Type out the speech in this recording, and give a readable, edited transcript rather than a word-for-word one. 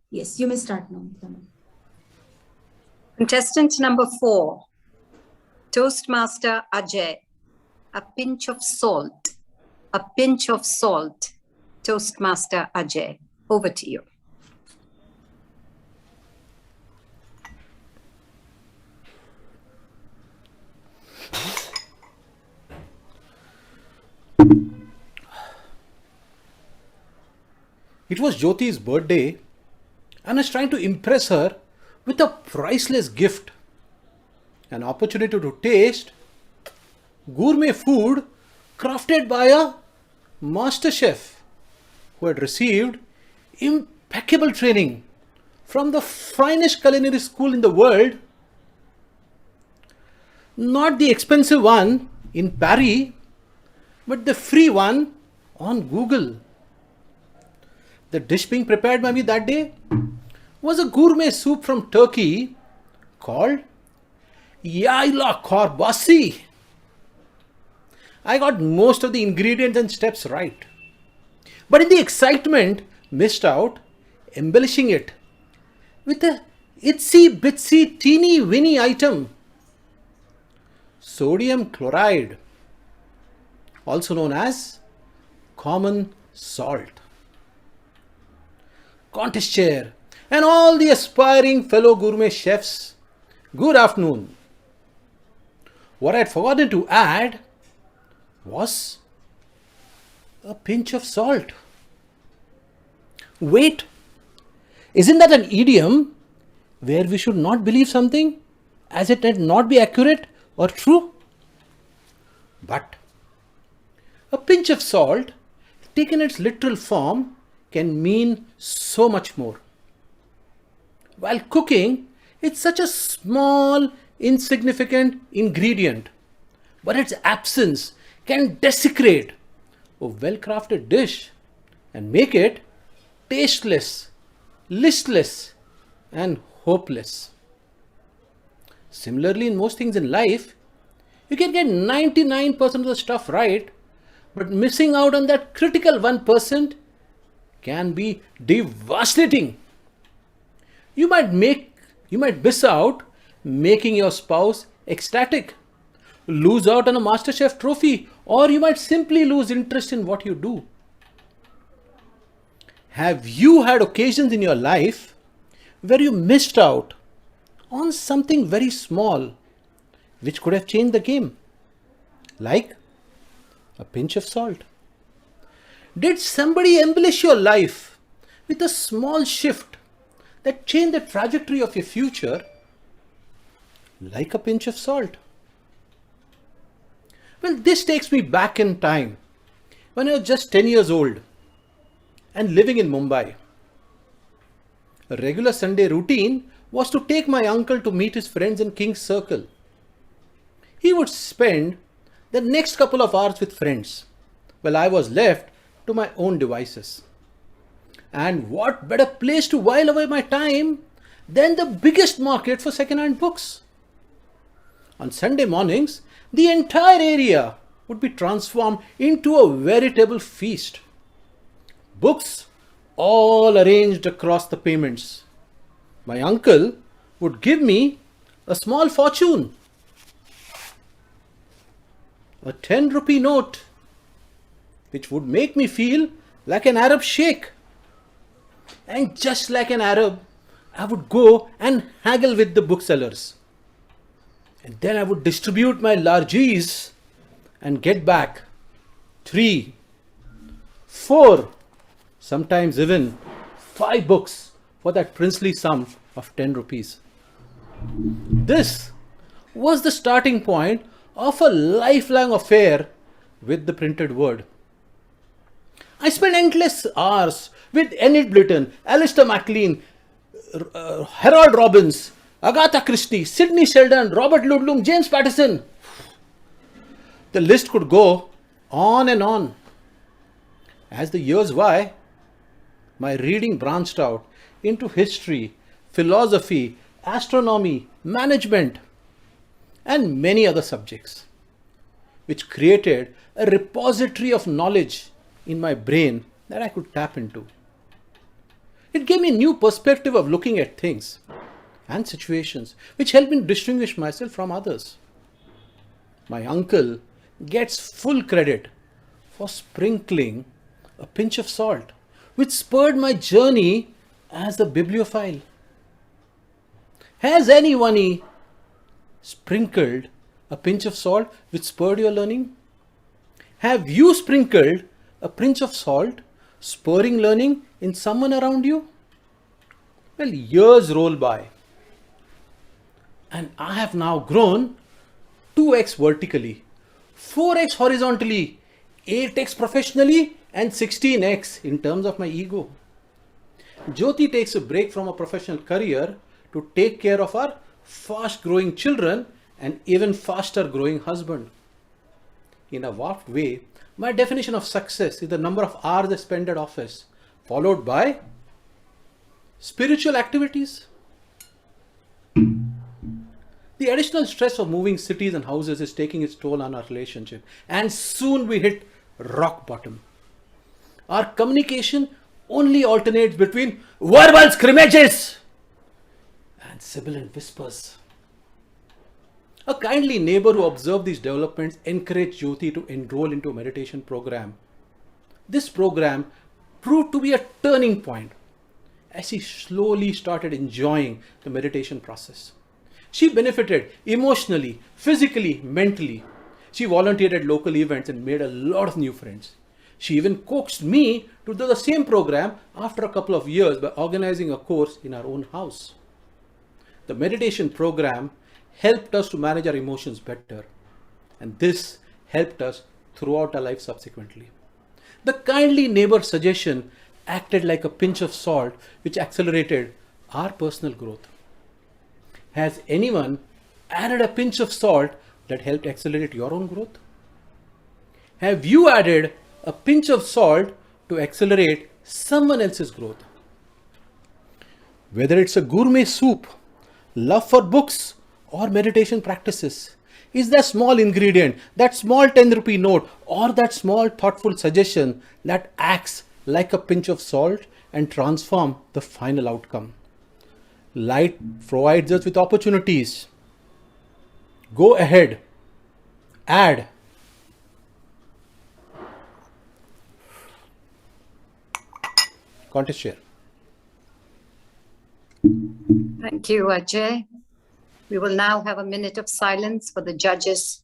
Yes, you may start now. Contestant number 4, Toastmaster Ajay. A pinch of salt. A pinch of salt. Toastmaster Ajay. Over to you. It was Jyoti's birthday, and I was trying to impress her with a priceless gift, an opportunity to taste gourmet food crafted by a master chef who had received impeccable training from the finest culinary school in the world, not the expensive one in Paris, but the free one on Google. The dish being prepared by me that day was a gourmet soup from Turkey called Yayla Korbasi. I got most of the ingredients and steps right, but in the excitement, missed out embellishing it with a itsy bitsy teeny weeny item, sodium chloride, also known as common salt. Contest chair and all the aspiring fellow gourmet chefs, good afternoon. What I had forgotten to add was a pinch of salt. Wait, isn't that an idiom where we should not believe something as it might not be accurate or true? But a pinch of salt, taken its literal form, can mean so much more. While cooking, it's such a small, insignificant ingredient, but its absence can desecrate a well crafted dish and make it tasteless, listless, and hopeless. Similarly, in most things in life, you can get 99% of the stuff right, but missing out on that critical 1% can be devastating. You might miss out making your spouse ecstatic, lose out on a MasterChef trophy, or you might simply lose interest in what you do. Have you had occasions in your life where you missed out on something very small which could have changed the game? Like a pinch of salt. Did somebody embellish your life with a small shift that changed the trajectory of your future? Like a pinch of salt. Well, this takes me back in time when I was just 10 years old and living in Mumbai. A regular Sunday routine was to take my uncle to meet his friends in King's Circle. He would spend the next couple of hours with friends, while I was left to my own devices. And what better place to while away my time than the biggest market for second-hand books? On Sunday mornings, the entire area would be transformed into a veritable feast. Books all arranged across the pavements. My uncle would give me a small fortune, a 10 rupee note, which would make me feel like an Arab sheikh. And just like an Arab, I would go and haggle with the booksellers. And then I would distribute my largesse and get back 3, 4, sometimes even 5 books for that princely sum of 10 rupees. This was the starting point of a lifelong affair with the printed word. I spent endless hours with Enid Blyton, Alistair MacLean, Harold Robbins, Agatha Christie, Sidney Sheldon, Robert Ludlum, James Patterson. The list could go on and on. As the years went, my reading branched out into history, philosophy, astronomy, management, and many other subjects, which created a repository of knowledge in my brain that I could tap into. It gave me a new perspective of looking at things and situations, which helped me distinguish myself from others. My uncle gets full credit for sprinkling a pinch of salt, which spurred my journey as a bibliophile. Has anyone sprinkled a pinch of salt which spurred your learning? Have you sprinkled a pinch of salt, spurring learning in someone around you? Well, years roll by, and I have now grown 2x vertically, 4x horizontally, 8x professionally, and 16x in terms of my ego. Jyoti takes a break from a professional career to take care of our fast growing children and even faster growing husband. In a warped way, my definition of success is the number of hours I spend at office, followed by spiritual activities. The additional stress of moving cities and houses is taking its toll on our relationship, and soon we hit rock bottom. Our communication only alternates between verbal scrimmages and sibilant whispers. A kindly neighbor who observed these developments encouraged Jyoti to enroll into a meditation program. This program proved to be a turning point as she slowly started enjoying the meditation process. She benefited emotionally, physically, mentally. She volunteered at local events and made a lot of new friends. She even coaxed me to do the same program after a couple of years by organizing a course in our own house. The meditation program helped us to manage our emotions better, and this helped us throughout our life subsequently. The kindly neighbor suggestion acted like a pinch of salt which accelerated our personal growth. Has anyone added a pinch of salt that helped accelerate your own growth? Have you added a pinch of salt to accelerate someone else's growth? Whether it's a gourmet soup, love for books, or meditation practices, is that small ingredient, that small 10 rupee note, or that small thoughtful suggestion that acts like a pinch of salt and transform the final outcome. Light provides us with opportunities. Go ahead, add. Contest share. Thank you, Ajay. We will now have a minute of silence for the judges